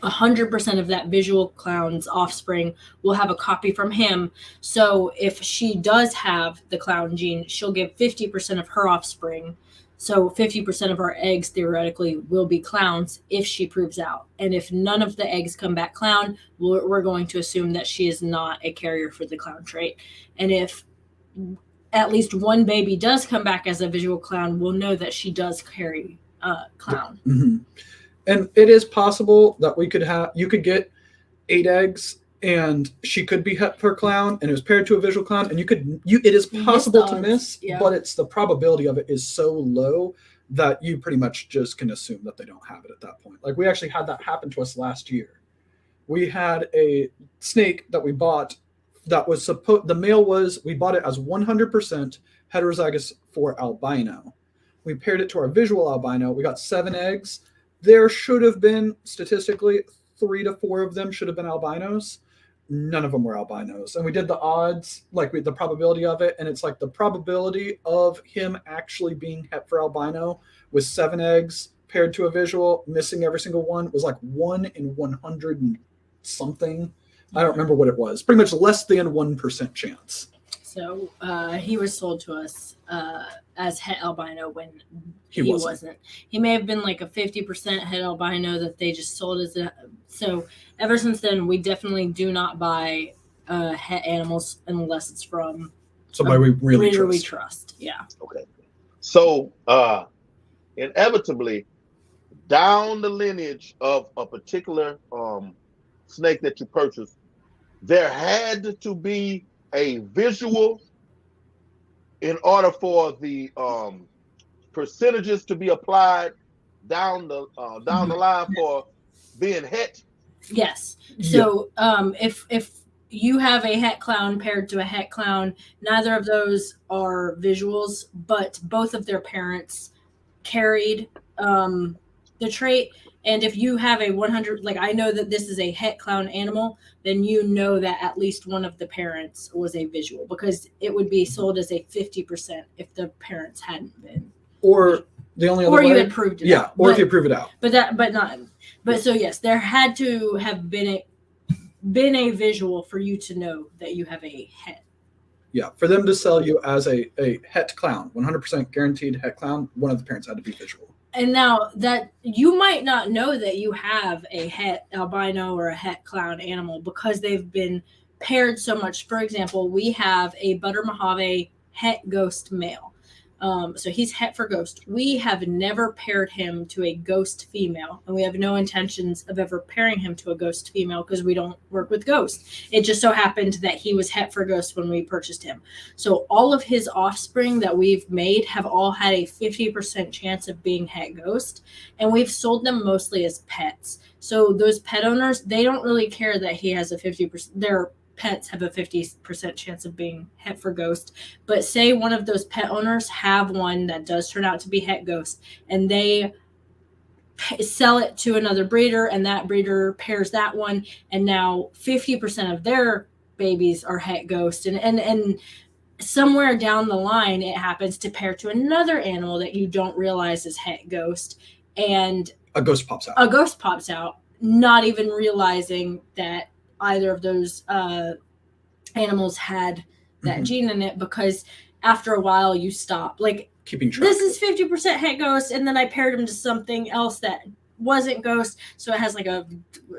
100% of that visual clown's offspring will have a copy from him. So if she does have the clown gene, she'll give 50% of her offspring. So 50% of our eggs theoretically will be clowns if she proves out. And if none of the eggs come back clown, we're going to assume that she is not a carrier for the clown trait. And if at least one baby does come back as a visual clown, we'll know that she does carry clown. Mm-hmm. And it is possible that you could get 8 eggs and she could be het for clown and it was paired to a visual clown, and it is possible to miss, but it's the probability of it is so low that you pretty much just can assume that they don't have it at that point. Like we actually had that happen to us last year. We had a snake that we bought that was we bought it as 100% heterozygous for albino. We paired it to our visual albino. We got 7 eggs. There should have been, statistically, 3 to 4 of them should have been albinos. None of them were albinos. And we did the odds, like the probability of it, and it's like the probability of him actually being het for albino with 7 eggs paired to a visual, missing every single one, was like 1 in 100 and something. I don't remember what it was. Pretty much less than 1% chance. So he was sold to us as het albino when he wasn't. He may have been like a 50% het albino that they just sold as a. So ever since then, we definitely do not buy het animals unless it's from somebody we really trust. We trust. Yeah. Okay. So inevitably, down the lineage of a particular snake that you purchased, there had to be a visual in order for the percentages to be applied down the line for being het. Yes. So if you have a het clown paired to a het clown, neither of those are visuals, but both of their parents carried the trait. And if you have a 100, like I know that this is a het clown animal, then you know that at least one of the parents was a visual, because it would be sold as a 50% if the parents hadn't been. Or the only other way. Or you had proved it out. Yeah, or if you prove it out. But so yes, there had to have been a visual for you to know that you have a het. Yeah, for them to sell you as a het clown, 100% guaranteed het clown, one of the parents had to be visual. And now that you might not know that you have a het albino or a het clown animal because they've been paired so much. For example, we have a Butter Mojave het ghost male. So he's het for ghost. We have never paired him to a ghost female, and we have no intentions of ever pairing him to a ghost female because we don't work with ghosts. It just so happened that he was het for ghost when we purchased him. So all of his offspring that we've made have all had a 50% chance of being het ghost, and we've sold them mostly as pets. So those pet owners, they don't really care that he has a 50%. Their pets have a 50% chance of being het for ghost. But say one of those pet owners have one that does turn out to be het ghost, and they sell it to another breeder, and that breeder pairs that one, and now 50% of their babies are het ghost, and somewhere down the line it happens to pair to another animal that you don't realize is het ghost, and a ghost pops out, not even realizing that either of those animals had that gene in it, because after a while you stop like keeping track. This is 50% het ghost, and then I paired him to something else that wasn't ghost, so it has like a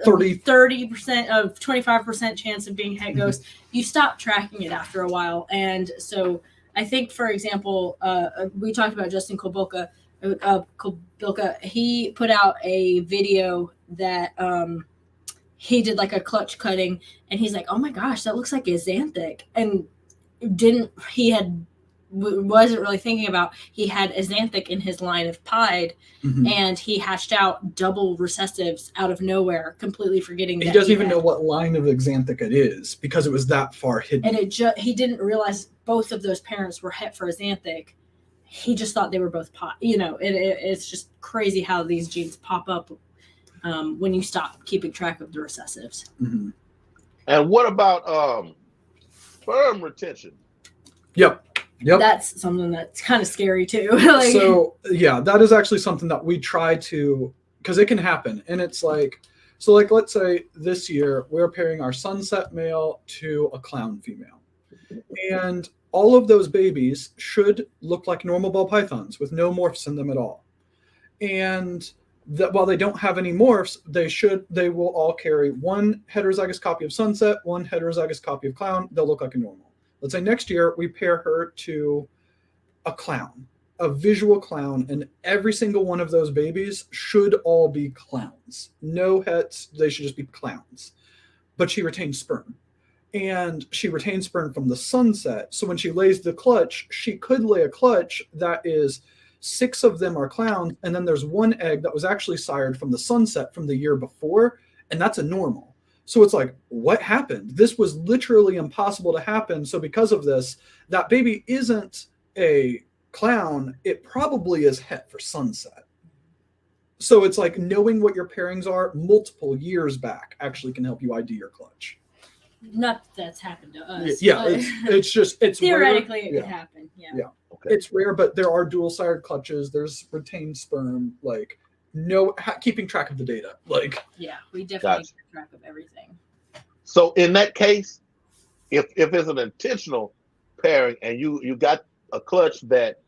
30% of 25% chance of being het ghost. You stop tracking it after a while. And so I think, for example, we talked about Justin Kobilka. He put out a video that he did like a clutch cutting, and he's like, oh my gosh, that looks like a xanthic. And wasn't really thinking about, he had a xanthic in his line of pied, and he hatched out double recessives out of nowhere, completely forgetting that he doesn't even know what line of xanthic it is because it was that far hidden. And he didn't realize both of those parents were het for a xanthic. He just thought they were both it's just crazy how these genes pop up when you stop keeping track of the recessives. And what about sperm retention? Yep. That's something that's kind of scary too. So yeah, that is actually something that we try to, because it can happen. And it's like, so like, let's say this year we're pairing our sunset male to a clown female, and all of those babies should look like normal ball pythons with no morphs in them at all. And that while they don't have any morphs, they will all carry one heterozygous copy of sunset, one heterozygous copy of clown. They'll look like a normal. Let's say next year we pair her to a clown, a visual clown, and every single one of those babies should all be clowns. No hets, they should just be clowns. But she retains sperm. And she retains sperm from the sunset. So when she lays the clutch, she could lay a clutch that is 6 of them are clowns, and then there's one egg that was actually sired from the sunset from the year before, and that's a normal. So it's like, what happened? This was literally impossible to happen. So because of this, that baby isn't a clown, it probably is het for sunset. So it's like knowing what your pairings are multiple years back actually can help you ID your clutch. Not that that's happened to us. Yeah, it's theoretically rare. it could happen. Yeah. Okay. It's rare, but there are dual-sided clutches. There's retained sperm. Like keeping track of the data. Like we definitely keep track of everything. So in that case, if it's an intentional pairing and you got a clutch that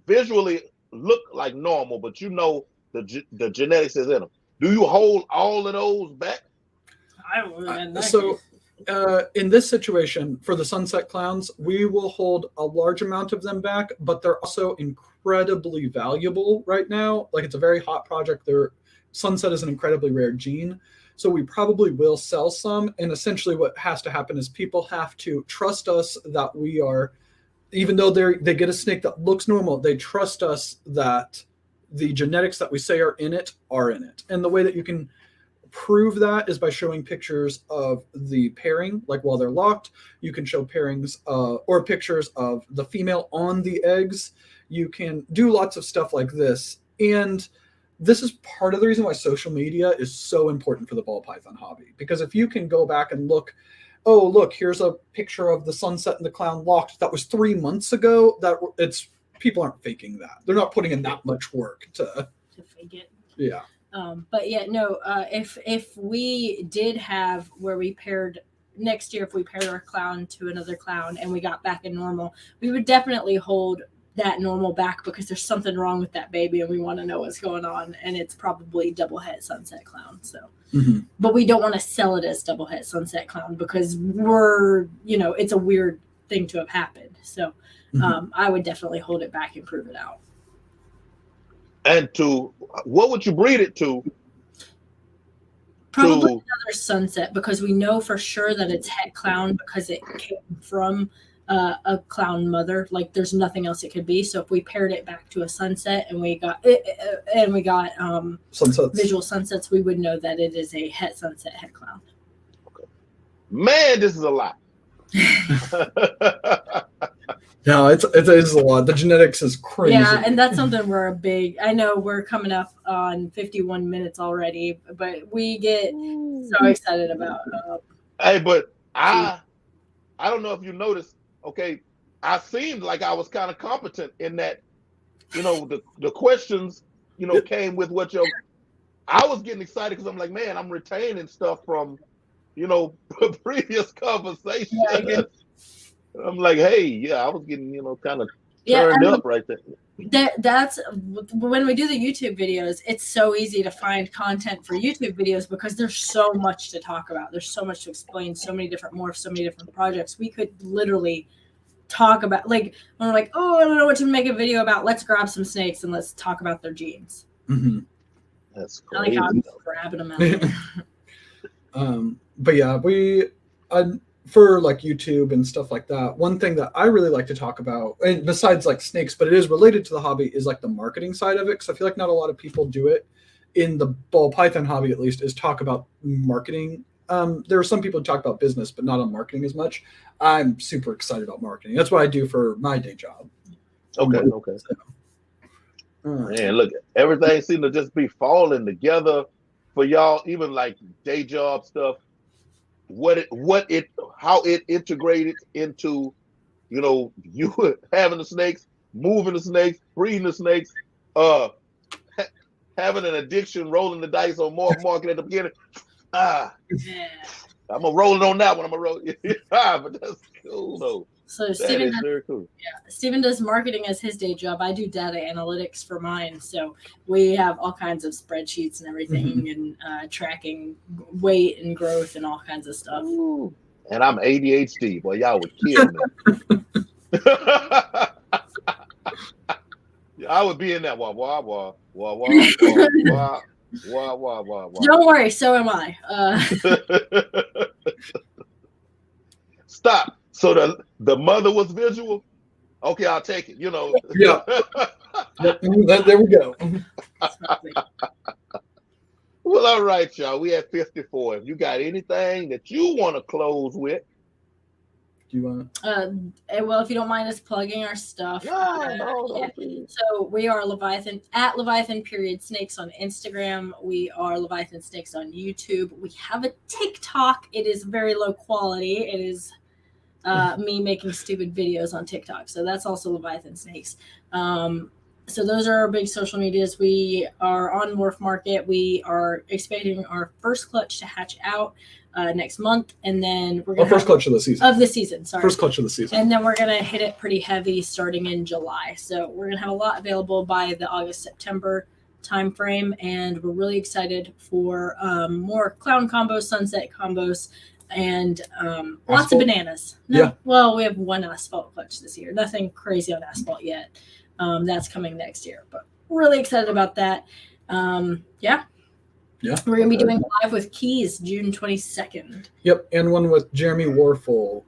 visually look like normal, but you know the genetics is in them, do you hold all of those back? In this situation, for the sunset clowns, we will hold a large amount of them back, but they're also incredibly valuable right now. Like, it's a very hot project. Sunset is an incredibly rare gene. So we probably will sell some. And essentially what has to happen is people have to trust us that we are, even though they get a snake that looks normal, they trust us that the genetics that we say are in it are in it. And the way that you can prove that is by showing pictures of the pairing, like while they're locked. You can show pairings or pictures of the female on the eggs. You can do lots of stuff like this. And this is part of the reason why social media is so important for the ball python hobby. Because if you can go back and look, here's a picture of the sunset and the clown locked that was 3 months ago, people aren't faking that. They're not putting in that much work to fake it. Yeah. But yeah, no, if we did have where we paired next year, if we paired our clown to another clown and we got back in normal, we would definitely hold that normal back because there's something wrong with that baby and we want to know what's going on. And it's probably double het sunset clown. So, but we don't want to sell it as double het sunset clown because it's a weird thing to have happened. So I would definitely hold it back and prove it out. And what would you breed it to? Probably another sunset because we know for sure that it's het clown because it came from a clown mother. Like there's nothing else it could be. So if we paired it back to a sunset and we got sunsets. Visual sunsets, we would know that it is a het sunset het clown. Okay. Man, this is a lot. No, it is a lot. The genetics is crazy. Yeah, and that's something I know we're coming up on 51 minutes already, but we get so excited about. Hey, but I don't know if you noticed, okay, I seemed like I was kind of competent in that, the questions, came with I was getting excited because I'm like, man, I'm retaining stuff from, previous conversations. Yeah, I'm like, hey, I was getting, kind of turned up right there. That's when we do the YouTube videos, it's so easy to find content for YouTube videos because there's so much to talk about. There's so much to explain, so many different morphs, so many different projects. We could literally talk about, like, when we're like, I don't know what to make a video about. Let's grab some snakes and let's talk about their genes. Mm-hmm. That's cool. I like how I'm grabbing them out there. But yeah, for like YouTube and stuff like that, one thing that I really like to talk about, and besides like snakes, but it is related to the hobby, is like the marketing side of it. Because I feel like not a lot of people do it in the ball python hobby, at least, is talk about marketing. There are some people who talk about business, but not on marketing as much. I'm super excited about marketing. That's what I do for my day job. Okay. Man, look, everything seems to just be falling together for y'all, even like day job stuff. How it integrated into, you having the snakes, moving the snakes, breeding the snakes, having an addiction, rolling the dice on more market at the beginning. I'm gonna roll it on that one. I'm gonna roll it. But that's cool though. So very cool. Yeah, Steven does marketing as his day job. I do data analytics for mine. So we have all kinds of spreadsheets and everything, and tracking weight and growth and all kinds of stuff. Ooh. And I'm ADHD. Boy, y'all would kill me. I would be in that wah wah wah wah wah wah wah wah wah wah. Don't worry, so am I. Stop. So the mother was visual. Okay, I'll take it. Yeah. There we go. Well, all right, y'all. We at 54. If you got anything that you want to close with. Do you want? Well, if you don't mind us plugging our stuff, No, So we are Leviathan at Leviathan Snakes on Instagram. We are Leviathan Snakes on YouTube. We have a TikTok. It is very low quality. It is me making stupid videos on TikTok. So that's also Leviathan Snakes. So those are our big social medias. We are on Morph Market. We are expecting our first clutch to hatch out next month, and then we're gonna first clutch of the season. Sorry, first clutch of the season, and then we're gonna hit it pretty heavy starting in July. So we're gonna have a lot available by the August-September time frame, and we're really excited for more clown combos, sunset combos, and lots of bananas. Yeah. Well, we have one asphalt clutch this year. Nothing crazy on asphalt yet. That's coming next year, but really excited about that. Yeah. We're going to be doing live with Keys June 22nd. Yep. And one with Jeremy Warfel.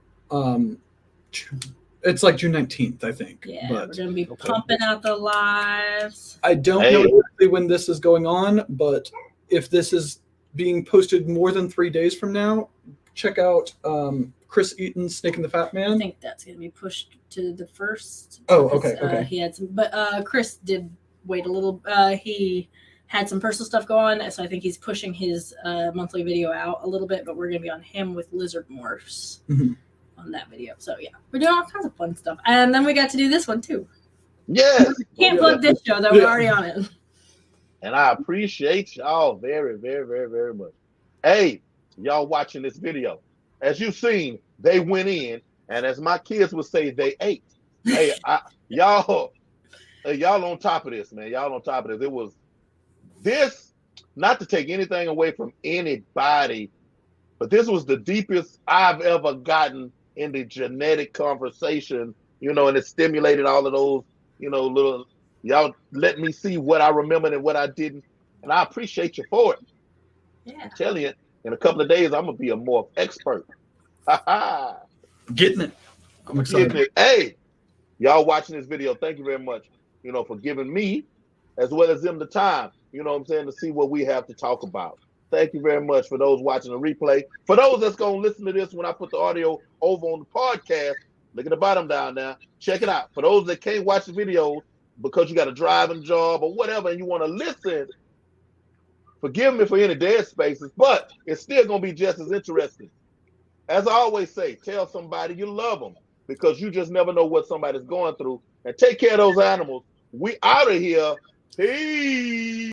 It's like June 19th, I think. Yeah. But we're going to be pumping out the lives. I don't know exactly when this is going on, but if this is being posted more than 3 days from now, check out Chris Eaton's Snake and the Fat Man. I think that's going to be pushed to the first. Oh, okay. Okay. He had some, but Chris did wait a little. He had some personal stuff go on, so I think he's pushing his monthly video out a little bit. But we're going to be on him with lizard morphs on that video. So yeah, we're doing all kinds of fun stuff, and then we got to do this one too. Yes. Can't plug this show though. We're already on it. And I appreciate y'all very, very, very, very much. Hey, y'all watching this video. As you've seen, they went in, and as my kids would say, they ate. Hey, y'all on top of this, man. Y'all on top of this. It was this, not to take anything away from anybody, but this was the deepest I've ever gotten in the genetic conversation, and it stimulated all of those, little, y'all let me see what I remembered and what I didn't. And I appreciate you for it. Yeah. I'm telling you, in a couple of days, I'm going to be a morph expert. Getting it. I'm excited. Hey, y'all watching this video, thank you very much, for giving me, as well as them, the time, to see what we have to talk about. Thank you very much for those watching the replay. For those that's going to listen to this when I put the audio over on the podcast, look at the bottom down there. Check it out. For those that can't watch the video because you got a driving job or whatever and you want to listen, forgive me for any dead spaces, but it's still going to be just as interesting. As I always say, tell somebody you love them because you just never know what somebody's going through. And take care of those animals. We out of here. Peace.